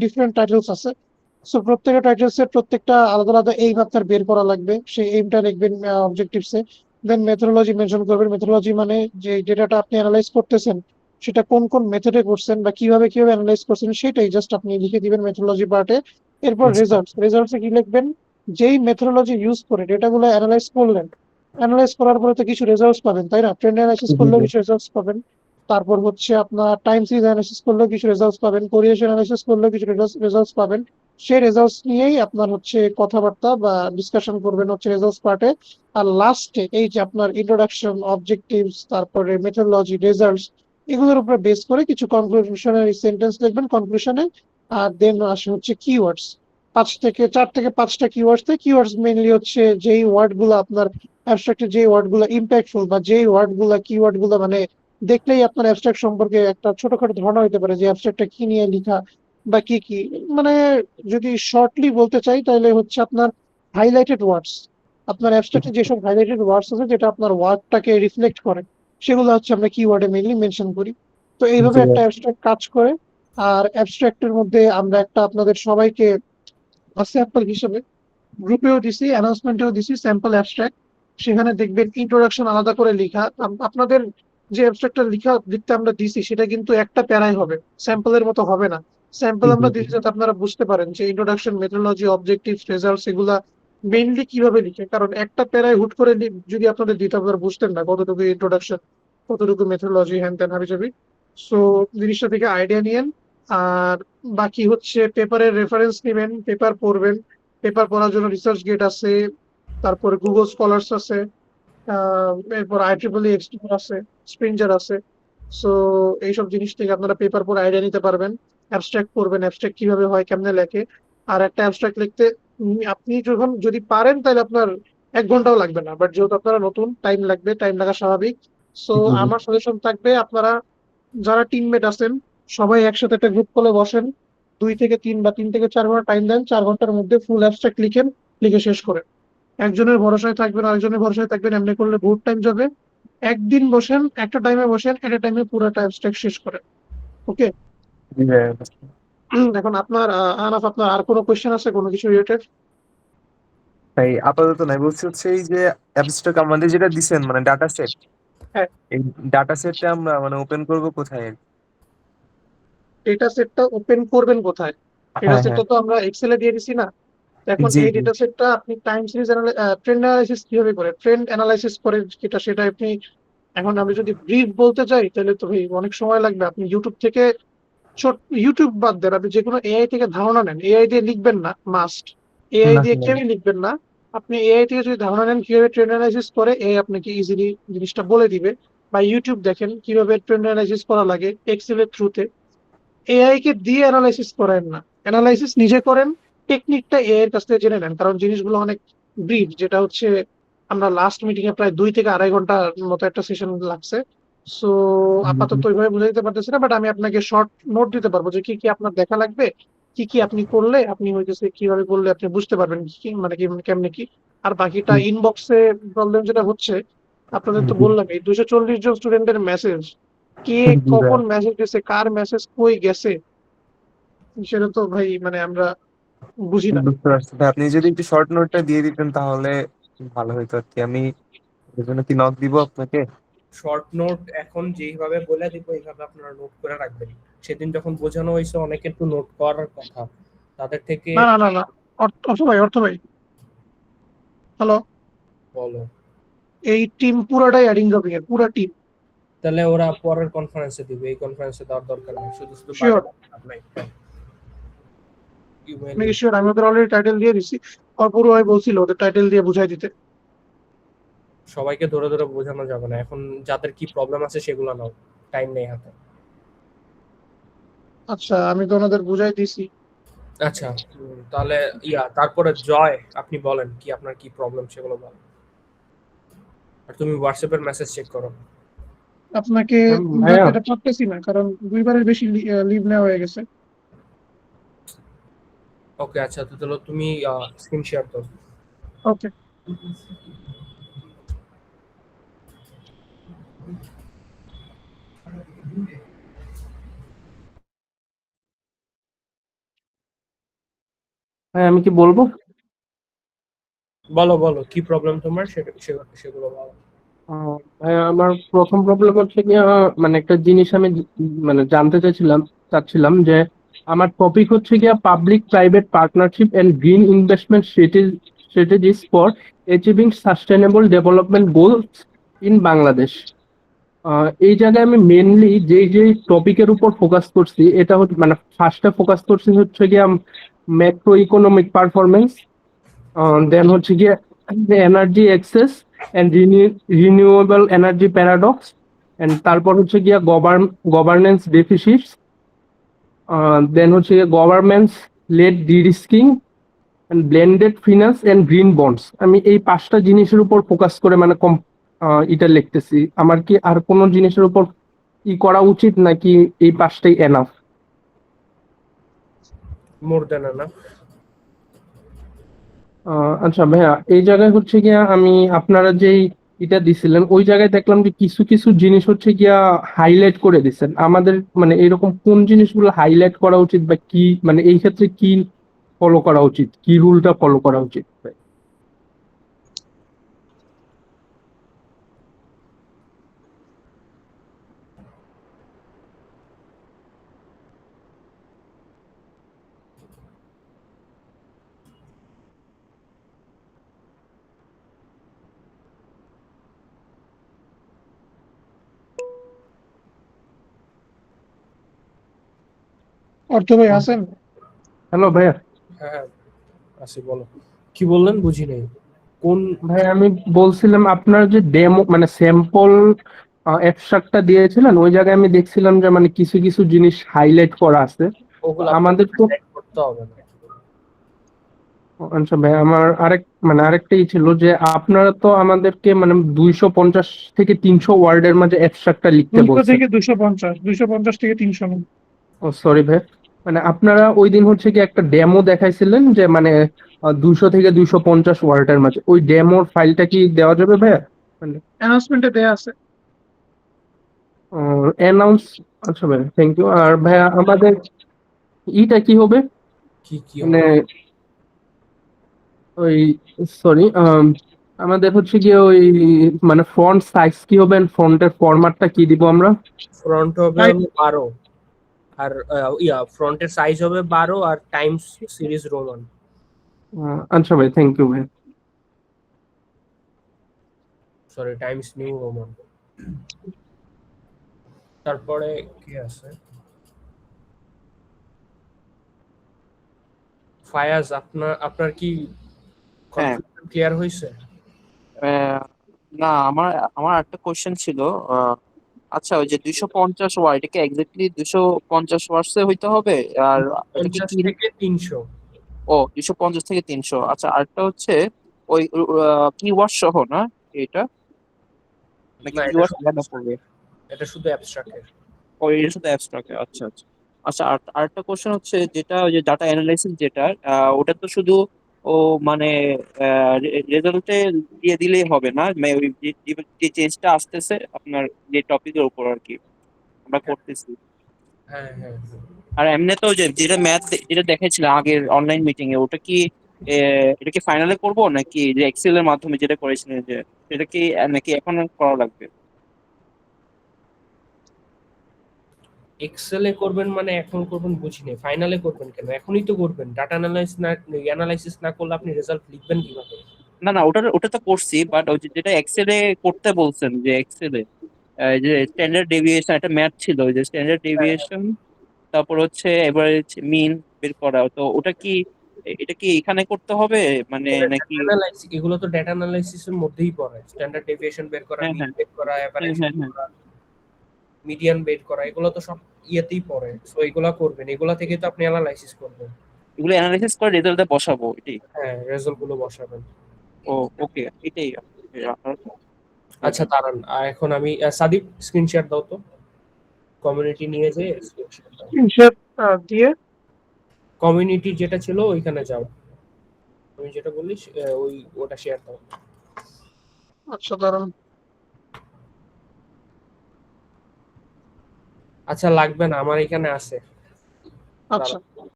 Different titles আছে। So প্রত্যেকটা titles এর প্রত্যেকটা আলাদা আলাদা এইম আপনার বের করা লাগবে, সেই এইমটা লিখবেন অবজেক্টিভসে। দেন মেথোডোলজি মেনশন করবেন। মেথোডোলজি মানে যে ডেটাটা আপনি অ্যানালাইজ করতেছেন সেটা কোন কোন মেথডে করছেন বা কিভাবে কিভাবে অ্যানালাইজ করছেন সেটাই জাস্ট আপনি লিখে দিবেন মেথোডোলজি পার্টে। এরপর আচ্ছা। রেজাল্টসে কি লিখবেন, যেই মেথোডোলজি ইউজ করে ডেটাগুলো অ্যানালাইজ করলেন, অ্যানালাইজ করার পরে তো কিছু রেজাল্টস পাবেন, তাই না? ট্রেন্ড অ্যানালাইসিস জি করলেও জি। কিছু রেজাল্টস পাবেন। তারপর হচ্ছে আপনার টাইম সিরিজ অ্যানালাইসিস করলেও কিছু রেজাল্টস পাবেন, কোরিলেশন অ্যানালাইসিস করলেও কিছু রেজাল্টস পাবেন। সেই রেজাল্টস নিয়েই আপনার হচ্ছে কথাবার্তা বা ডিসকাশন করবেন হচ্ছে রেজাল্টস পার্টে। আর লাস্টে এই যে আপনার ইন্ট্রোডাকশন, অবজেক্টিভস, তারপরে মেথোডোলজি, রেজাল্টস, এগুলোর উপরে বেস করে কিছু কনক্লুশনারি সেন্টেন্স লিখবেন কনক্লুশনে। আর দেন আসে হচ্ছে কিওয়ার্ডস। 4 থেকে 5টা কিওয়ার্ডস থাকে। কিওয়ার্ডস মেইনলি হচ্ছে যেই ওয়ার্ড গুলো আপনার অ্যাবস্ট্রাক্টে, যে ওয়ার্ড গুলো ইম্প্যাক্টফুল বা যেই ওয়ার্ড গুলা কিওয়ার্ড গুলো মানে দেখলেই আপনার অ্যাবস্ট্রাক্ট সম্পর্কে একটা ছোটখাটো ধারণা হতে পারে যে অ্যাবস্ট্রাক্টটা কি নিয়ে লেখা বা কি কি। মানে যদি শর্টলি বলতে চাই তাহলে হচ্ছে আপনার হাইলাইটেড ওয়ার্ডস, আপনার অ্যাবস্ট্রাক্টে যেসব হাইলাইটেড ওয়ার্ডস আছে যেটা আপনার ওয়ার্কটাকে রিফ্লেক্ট করে, সেগুলো হচ্ছে আমরা কিওয়ার্ডে মেইনলি মেনশন করি। তো এইভাবে জি একটা অ্যাবস্ট্রাক্ট কাজ করে। আর অ্যাবস্ট্রাক্টের মধ্যে আমরা একটা আপনাদের সবাইকে স্যাম্পল হিসেবে গ্রুপেও দিছি, অ্যানাউন্সমেন্টেও দিছি স্যাম্পল অ্যাবস্ট্রাক্ট। সেখানে দেখবেন ইন্ট্রোডাকশন আলাদা করে লেখা। আপনাদের যে অ্যাবস্ট্রাক্টটা লিখতে আমরা দিছি সেটা কিন্তু একটা প্যারাই হবে, স্যাম্পলের মতো হবে না। স্যাম্পল জি জি আমরা জি। দিছি যাতে আপনারা বুঝতে পারেন যে ইন্ট্রোডাকশন, মেথোডোলজি, অবজেক্টিভ, রেজাল্টস এগুলা মেইনলি কিভাবে লিখে। কারণ একটা প্যারায় হুট করে যদি আপনাদের দিতে, আপনারা বুঝতেন না কতটুকু ইন্ট্রোডাকশন, কতটুকু মেথোডোলজি, হ্যান ত্যান হাবিজাবি। সো জিনিসটা থেকে আইডিয়া নিয়েন। আর বাকি হচ্ছে পেপারের রেফারেন্স নেবেন, পেপার পড়বেন। পেপার পড়ার জন্য রিসার্চ গেট আছে, তারপরে গুগল স্কলার্স আছে, এরপর IEEE এক্সপ্লোর আছে, স্প্রিঞ্জার আছে। সো এইসব জিনিস থেকে আপনারা পেপার পড়ে আইডিয়া নিতে পারবেন। অ্যাবস্ট্রাক্ট করবেন, অ্যাবস্ট্রাক্ট কিভাবে হয়, কেমনে লেখে। আর একটা অ্যাবস্ট্রাক্ট লিখতে আপনি যখন যদি পারেন তাহলে আপনার 1 ঘন্টাও লাগবে না, বাট যেহেতু আপনারা নতুন, টাইম লাগবে, টাইম লাগা স্বাভাবিক। সো জি জি। আমার সাজেশন থাকবে আপনারা যারা টিমমেট আছেন সবাই একসাথে একটা গ্রুপ কলে বসেন, 2 থেকে 3 বা 3 থেকে 4 ঘন্টা টাইম দেন, 4 ঘন্টার মধ্যে ফুল অ্যাবস্ট্রাক্ট লিখেন, লিখে শেষ করেন। একজনের ভরসায় থাকবেন, আরেকজনের ভরসায় থাকবেন, এমনি করলে বহুত টাইম যাবে। একদিন বসেন, একটা টাইমে বসেন, একটা টাইমে পুরোটা অ্যাবস্ট্রাক্ট শেষ করেন। ওকে। জি ভাইয়া। এখন আপনার আনাফ, আপনার আর কোনো কোয়েশ্চেন আছে কোনো কিছু রিলেটেড? তাই আপাতত নাই, বলছি হচ্ছে এই যে অ্যাপসটা আমাদের যেটা দিছেন মানে ডাটা সেট, হ্যাঁ। এই ডাটা সেটটা আমরা মানে ওপেন করব কোথায়? ডেটা সেটটা ওপেন করবেন কোথায়? ডেটা হ্যাঁ হ্যাঁ। সেটটা তো আমরা এক্সেলে দিয়ে দিছি না। এখন জি এই জি। ডেটা সেটটা আপনি টাইম সিরিজ ট্রেন্ড অ্যানালাইসিস কিভাবে করে, ট্রেন্ড অ্যানালাইসিস করে যেটা, সেটা আপনি, এখন আমি যদি ব্রিফ বলতে চাই তাহলে তো ভাই অনেক সময় লাগবে। আপনি ইউটিউব থেকে, ছোট ইউটিউব বাদ দেন, আপনি যে কোনো এআই থেকে ধারণা নেন, এআই দিয়ে লিখবেন না মাস্ট, এআই না দিয়ে না। কেউই লিখবেন না। আপনি এআই থেকে যদি ধারণা নেন কিভাবে ট্রেন্ড অ্যানালাইসিস করে, এআই আপনাকে ইজিলি জিনিসটা বলে দিবে। বা ইউটিউব দেখেন কিভাবে ট্রেন্ড অ্যানালাইসিস করা লাগে এক্সেলের থ্রুতে। এআই কে দিয়ে অ্যানালাইসিস করেন না, অ্যানালাইসিস নিজে করেন। টেকনিকটা এআই এর কাছ থেকে জেনে নেন, কারণ জিনিসগুলো অনেক ব্রিফ, যেটা হচ্ছে আমরা লাস্ট মিটিং এ প্রায় 2 থেকে 2.5 ঘন্টার মতো একটা সেশন লাগছে। সো আপাতত ওইভাবে বুঝে দিতে পারতেছি না, বাট আমি আপনাকে শর্ট নোট দিতে পারবো যে কি কি আপনার দেখা লাগবে, কি কি আপনি করলে আপনি হইতেছে কিভাবে করলে আপনি বুঝতে পারবেন কি মানে কি কেমনে কি। আর বাকিটা ইনবক্সে প্রবলেম যেটা হচ্ছে, আপনাদের তো বললাম এই 240 জন স্টুডেন্টের মেসেজ, কে জি ভাইয়া। কখন মেসেজ দিছে, কার মেসেজ কই গেছে, সেটা তো ভাই মানে আমরা বুঝি না। বুঝতে পারছি ভাই, আপনি যদি একটু শর্ট নোটটা দিয়ে দিতেন তাহলে ভালো হতো আর কি। আমি এর জন্য কি নক দিব আপনাকে? শর্ট নোট এখন যেইভাবে বলে দিব এইভাবে আপনারা নোট করে রাখবেন। সেদিন যখন বোঝানো হয়েছে অনেকের তো নোট করার কথা, তাদের থেকে। না না না না, অর্থ ভাই, হ্যালো। বলো। এই টিম পুরাটাই অ্যাডিং ড্রপিং এর, পুরা টিম। তাহলে ওরা পরের কনফারেন্সে দিবে, এই কনফারেন্সে দেওয়ার দরকার নেই, শুধু শুধু শিওর? বাড়ি আপনার ইমেল। আমি শিওর, আমি ওদের অলরেডি টাইটেল দিয়ে দিছি। অপুরু ভাই বলছিল ওদের টাইটেল দিয়ে বুঝাই দিতে। সবাইকে ধরে ধরে বোঝানো যাবে না এখন, যাদের কি প্রবলেম আছে সেগুলো নাও, টাইম নেই হাতে। আচ্ছা, আমি তো ওনাদের বুঝাই দিছি। আচ্ছা। তাহলে তারপরে জয়, আপনি বলেন কি আপনার কি প্রবলেম সেগুলো বলেন। আর তুমি হোয়াটসঅ্যাপের মেসেজ চেক করো। আপনাকে ভাইয়া। বুঝাতে এটা পারতেছি না, কারণ 2বারের বেশি লিভ নেওয়া হয়ে গেছে। ওকে আচ্ছা, তো তাহলে তুমি স্ক্রিন শেয়ার করো। ওকে। ভাই আমি কি বলবো? বলো বলো কি প্রবলেম তোমার, সেগুলো বলো। ভাই আমার প্রথম প্রবলেম হচ্ছে কি, মানে একটা জিনিস আমি মানে জানতে চাচ্ছিলাম যে আমার টপিক হচ্ছে গিয়া public private partnership and green investment strategies for achieving sustainable development goals in Bangladesh. এই জায়গায় আমি মেনলি যে টপিকের উপর ফোকাস করছি, এটা হচ্ছে মানে ফার্স্টে ফোকাস করছি হচ্ছে গিয়া ম্যাক্রো ইকোনমিক পারফরমেন্স, দেন হচ্ছে গিয়ে energy access and renewable energy paradox, and তারপর হচ্ছে গিয়া গভর্নেন্স ডেফিসিটস, দেন হচ্ছে গিয়ে governments led derisking and blended finance and green bonds. আমি এই 5টা জিনিসের উপর ফোকাস করে মানে এটা লিখতেছি। আমার কি আর কোনো জিনিসের উপর করা উচিত নাকি এই 5টাই এনাফ? মোর দেন না। আচ্ছা ভাইয়া, এই জায়গায় হচ্ছে গিয়া আমি আপনারা যেই এটা দিছিলেন ওই জায়গায় দেখলাম যে কিছু কিছু জিনিস হচ্ছে গিয়া হাইলাইট করে দিছেন। আমাদের মানে এরকম কোন জিনিসগুলো হাইলাইট করা উচিত বা কি মানে এই ক্ষেত্রে কি ফলো করা উচিত, কি রুলটা ফলো করা উচিত? অর্থ ভাই আছেন? হ্যালো ভাইয়া। হ্যাঁ আসি, বলো কি বললেন, বুঝি নাই কোন। ভাই আমি বলছিলাম আপনার যে ডেমো মানে স্যাম্পল অ্যাবস্ট্রাক্টটা দিয়েছিলেন ওই জায়গায় আমি দেখছিলাম যে মানে কিছু কিছু জিনিস হাইলাইট করা আছে। ওগুলো আমাদের তো করতে হবে না। আচ্ছা ভাই, আমার আরেকটাই ছিল যে আপনারা তো আমাদেরকে মানে 250 থেকে 300 ওয়ার্ডের মাঝে অ্যাবস্ট্রাক্টটা লিখতে 200 বলছেন। থেকে 250, 250 থেকে 300 না। ও সরি ভাই, মানে আপনারা ওই দিন হচ্ছে কি একটা ডেমো দেখাইছিলেন যে মানে 200 থেকে 250 ওয়ার্ডের মাঝে, ওই ডেমোর ফাইলটা কি দেওয়া যাবে ভাইয়া? মানে অ্যানাউন্সমেন্টে দেয়া আছে। অ্যানাউন্স। আচ্ছা ভাই, থ্যাংক ইউ। আর ভাইয়া আমাদের কি হবে কি কি মানে হবে? ওই সরি, আমাদের হচ্ছে গিয়ে ওই মানে ফন্ট সাইজ কি হবে, ফন্টের ফরম্যাটটা কি দিব আমরা? ফ্রন্ট হবে Right. হলো 12, আর ফ্রন্টের সাইজ হবে 12 আর টাইমস সিরিজ রোমান। আচ্ছা ভাই, থ্যাংক ইউ ভাই। Sorry, Times new Roman. তারপরে কি আছে? ফায়াজ, আপনার কি হ্যাঁ। কনফিউশন ক্লিয়ার হয়েছে? আহ, না, আমার আমার একটা কোশ্চেন ছিল। আচ্ছা, ওই যে 250 ওয়াট, এটা কি এক্স্যাক্টলি 250 ওয়াটসে হইতে হবে? আর এটা কি 50 কি থেকে 300। ও 250 থেকে 300। আচ্ছা, আরেকটা হচ্ছে ওই কিওয়ার্ড সহ না এটা, নাকি না, কিওয়ার্ড আলাদা পড়বে? এটা শুধু অ্যাবস্ট্রাক্টের। ও, এটা শুধু অ্যাবস্ট্রাক্ট। আচ্ছা আচ্ছা। আচ্ছা, আর আরেকটা কোশ্চেন হচ্ছে যেটা ওই যে ডাটা অ্যানালাইসিস যেটা, ওটা তো শুধু ও মানে রেজাল্টে দিয়ে দিলেই হবে না, মানে ওই যে চেঞ্জটা আসতেছে আপনার যে টপিকের উপর আর কি আমরা করতেছি। হ্যাঁ হ্যাঁ হ্যাঁ। আর এমনি তো যে যেটা ম্যাথ যেটা দেখাচ্ছিলাম আগের অনলাইন মিটিং এ, ওটা কি এটা কি ফাইনালে করবো নাকি যে এক্সেল এর মাধ্যমে যেটা করেছিলেন যে সেটা কি নাকি এখন করা লাগবে? এক্সেলে করবেন মানে এখন করবেন বুঝি নেই, ফাইনালে করবেন কেন? এখনই তো করবেন। ডাটা অ্যানালাইসিস না করলে আপনি রেজাল্ট লিখবেন কিভাবে? না না, ওটা ওটা তো করছি, বাট ওই যেটা এক্সেলে করতে বলছেন, যে এক্সেলে যে স্ট্যান্ডার্ড ডেভিয়েশন একটা ম্যাথ ছিল, ওই যে স্ট্যান্ডার্ড ডেভিয়েশন, তারপর হচ্ছে এভারেজ মিন বের করা, তো ওটা কি এটা কি এখানে করতে হবে মানে নাকি? এগুলো তো ডেটা অ্যানালাইসিসের মধ্যেই পড়ে। স্ট্যান্ডার্ড ডেভিয়েশন বের করা, হ্যাঁ মিন হ্যাঁ বের করা, হ্যাঁ এভারেজ হ্যাঁ বের হ্যাঁ করা, মিডিয়ান বের করা, এগুলো তো সব ইয়েতেই পড়ে। সো এগুলা করবেন, এগুলা থেকে তো আপনি অ্যানালাইসিস করবেন। এগুলো অ্যানালাইসিস করে রেজাল্টে বসাবো এটাই? হ্যাঁ, রেজাল্ট গুলো বসাবেন। ও, ওকে, এটাই। আচ্ছা দাঁড়ান, এখন আমি সাদিক স্ক্রিন শেয়ার দাও তো, কমিউনিটি নিয়ে যেয়ে স্ক্রিন শেয়ার দাও। স্ক্রিনশট দিয়ে। কমিউনিটি যেটা ছিল ওইখানে যাও, আমি যেটা বললি ওই ওটা শেয়ার দাও। আচ্ছা দাঁড়ান। আচ্ছা লাগবে না, আমার এখানে আছে। আচ্ছা।